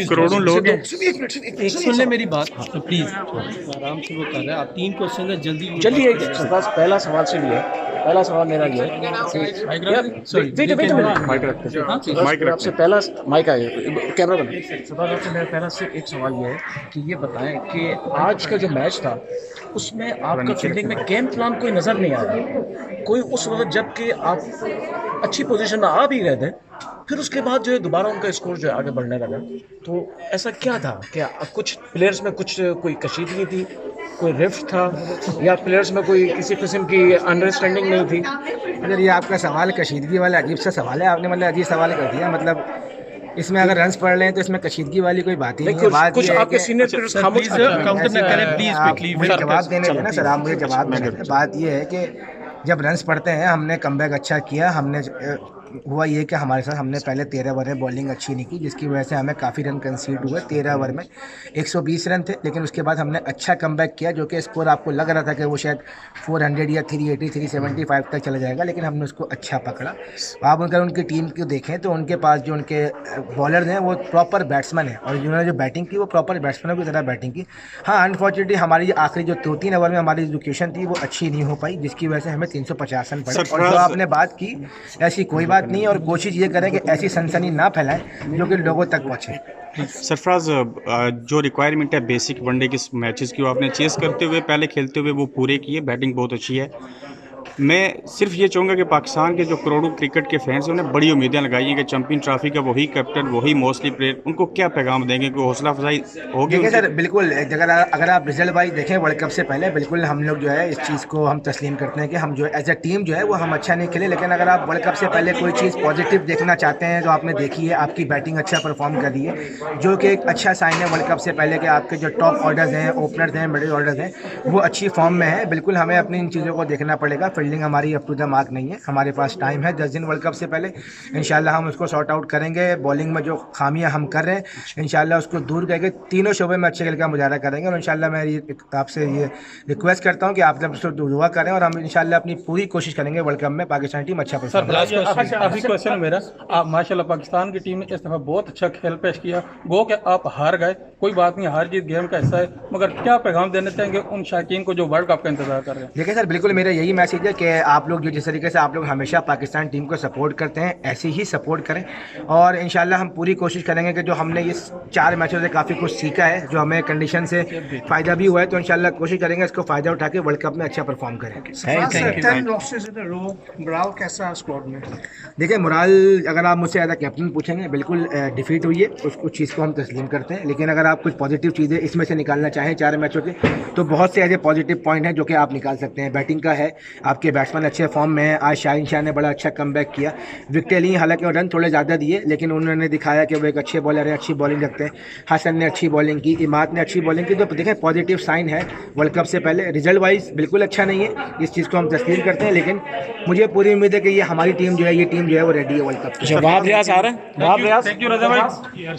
करोड़ों लोग हैं। एक सुन ले मेरी बात तो प्लीज आराम से वो कर रहे हैं। आप 3 क्वेश्चन है जल्दी जल्दी है। बस पहला सवाल से भी है। पहला सवाल मेरा ये है माइक रखते हैं आपसे पहला माइक आया कैमरा बंद। सवाल आपसे मेरा पहला सिर्फ एक सवाल ये है कि ये बताएं कि आज का जो मैच था उसमें आपका फील्डिंग में गेम प्लान कोई नजर नहीं आया कोई उस वक्त, जबकि आप अच्छी पोजीशन में आ भी गए थे, फिर उसके बाद जो है दोबारा उनका स्कोर जो है आगे बढ़ने लगा। तो ऐसा क्या था? क्या कुछ प्लेयर्स में कुछ कोई कशीदगी थी, कोई रिफ्ट था, या प्लेयर्स में कोई किसी किस्म की अंडरस्टैंडिंग नहीं थी? अगर ये आपका सवाल कशीदगी वाला अजीब सा सवाल है, आपने मतलब अजीब सवाल कर दिया। मतलब इसमें अगर रन्स पढ़ लें तो इसमें कशीदगी वाली कोई बात ही नहीं है। बात कुछ आपके सीनियर प्लेयर्स खामोश काउंटर न करें प्लीज क्विकली। मुझे जवाब देने देना सर, आप मुझे जवाब देने दें। बात ये है कि जब रन्स पढ़ते हैं, हमने कमबैक अच्छा किया। हमने हुआ ये कि हमारे साथ हमने पहले 13 ओवर में बॉलिंग अच्छी नहीं की, जिसकी वजह से हमें काफ़ी रन कंसीड हुए। 13 ओवर में 120 रन थे, लेकिन उसके बाद हमने अच्छा कमबैक किया, जो कि स्कोर आपको लग रहा था कि वो शायद 400 या 380 375 तक चला जाएगा, लेकिन हमने उसको अच्छा पकड़ा। आप अगर उनकी टीम को देखें तो उनके पास जो उनके बॉलर हैं वो प्रॉपर बैट्समैन हैं, और जिन्होंने जो बैटिंग की वो प्रॉपर बैट्समैनों की तरह बैटिंग की। हाँ, अनफॉर्चुनेटली हमारी आखिरी जो 2-3 ओवर में हमारी लोकेशन थी वो अच्छी नहीं हो पाई, जिसकी वजह से हमें 350 रन पड़े। और जो आपने बात की, ऐसी कोई बात नहीं, और कोशिश ये करें कि ऐसी सनसनी ना फैलाएं जो कि लोगों तक पहुंचे। सरफराज, जो रिक्वायरमेंट है बेसिक वनडे के मैचेस की, वो आपने चेस करते हुए पहले खेलते हुए वो पूरे किए। बैटिंग बहुत अच्छी है। मैं सिर्फ ये चाहूँगा कि पाकिस्तान के जो करोड़ों क्रिकेट के फैंस हैं उन्हें बड़ी उम्मीदें लगाई हैं कि चैंपियन ट्रॉफी का वही कैप्टन, वही मोस्टली प्लेयर, उनको क्या पैगाम देंगे कि हौसला अफजाई होगी? देखिए सर, बिल्कुल अगर आप रिजल्ट वाइज देखें वर्ल्ड कप से पहले, बिल्कुल हम लोग जो है इस चीज़ को हम तस्लीम करते हैं कि हम जो है एज ए टीम जो है वो हम अच्छा नहीं खेले। लेकिन अगर आप वर्ल्ड कप से पहले कोई चीज़ पॉजिटिव देखना चाहते हैं तो आपने देखी है, आपकी बैटिंग अच्छा परफॉर्म कर रही है, जो कि एक अच्छा साइन है वर्ल्ड कप से पहले कि आपके जो टॉप ऑर्डर्स हैं, ओपनर्स हैं, मिडिल ऑर्डर्स हैं, वो अच्छी फॉर्म में है। बिल्कुल हमें अपनी इन चीज़ों को देखना पड़ेगा। फील्डिंग हमारी अप टू द मार्क नहीं है, हमारे पास टाइम है 10 दिन वर्ल्ड कप से पहले। इंशाल्लाह हम उसको सॉर्ट आउट करेंगे। बॉलिंग में जो खामियां हम कर रहे हैं इंशाल्लाह उसको दूर करके तीनों शोबे में अच्छे खेल का मुजाहरा करेंगे। और इंशाल्लाह मैं आपसे ये रिक्वेस्ट करता हूं कि आप जब उसको दुआ करें, और हम इंशाल्लाह अपनी पूरी कोशिश करेंगे वर्ल्ड कप में पाकिस्तान टीम अच्छा परफॉर्म करे। अभी क्वेश्चन मेरा, आप माशाल्लाह पाकिस्तान की टीम ने इस दफ़ा बहुत अच्छा खेल पेश किया। गो कि आप हार गए, कोई बात नहीं, हार जीत गेम का हिस्सा है, मगर क्या पैगाम देना चाहेंगे उन शायकीन को जो वर्ल्ड कप का इंतजार कर रहे हैं? देखिए सर, बिल्कुल मेरा यही मैसेज है कि आप लोग जो जिस तरीके से आप लोग हमेशा पाकिस्तान टीम को सपोर्ट करते हैं, ऐसे ही सपोर्ट करें। और इंशाल्लाह हम पूरी कोशिश करेंगे कि जो हमने इस 4 मैचों से काफ़ी कुछ सीखा है, जो हमें कंडीशन से फ़ायदा भी हुआ है, तो इंशाल्लाह कोशिश करेंगे इसको फ़ायदा उठा के वर्ल्ड कप में अच्छा परफॉर्म करें। देखिए मोराल, अगर आप मुझसे एज कैप्टन पूछेंगे, बिल्कुल डिफीट हुई है, उसको चीज़ को हम तस्लीम करते हैं। लेकिन अगर आप कुछ पॉजिटिव चीज़ें इसमें से निकालना चाहें 4 मैचों के, तो बहुत से ऐसे पॉजिटिव पॉइंट हैं जो कि आप निकाल सकते हैं। बैटिंग का है, आपके बैट्समैन अच्छे फॉर्म में है। आज शाहीन शाह ने बड़ा अच्छा कमबैक किया। विकेटें ली, हालांकि रन थोड़े ज़्यादा दिए, लेकिन उन्होंने दिखाया कि वो एक अच्छे बॉलर है, अच्छी बॉलिंग रखते हैं। हसन ने अच्छी बॉलिंग की, इमाद ने अच्छी बॉलिंग की। तो देखें, पॉजिटिव साइन है वर्ल्ड कप से पहले। रिजल्ट वाइज बिल्कुल अच्छा नहीं है, इस चीज़ को हम तस्लीम करते हैं, लेकिन मुझे पूरी उम्मीद है कि ये हमारी टीम जो है, ये टीम जो है वो रेडी है वर्ल्ड कप। जवाब रियाज आ रहा है। थैंक यू रजा भाई।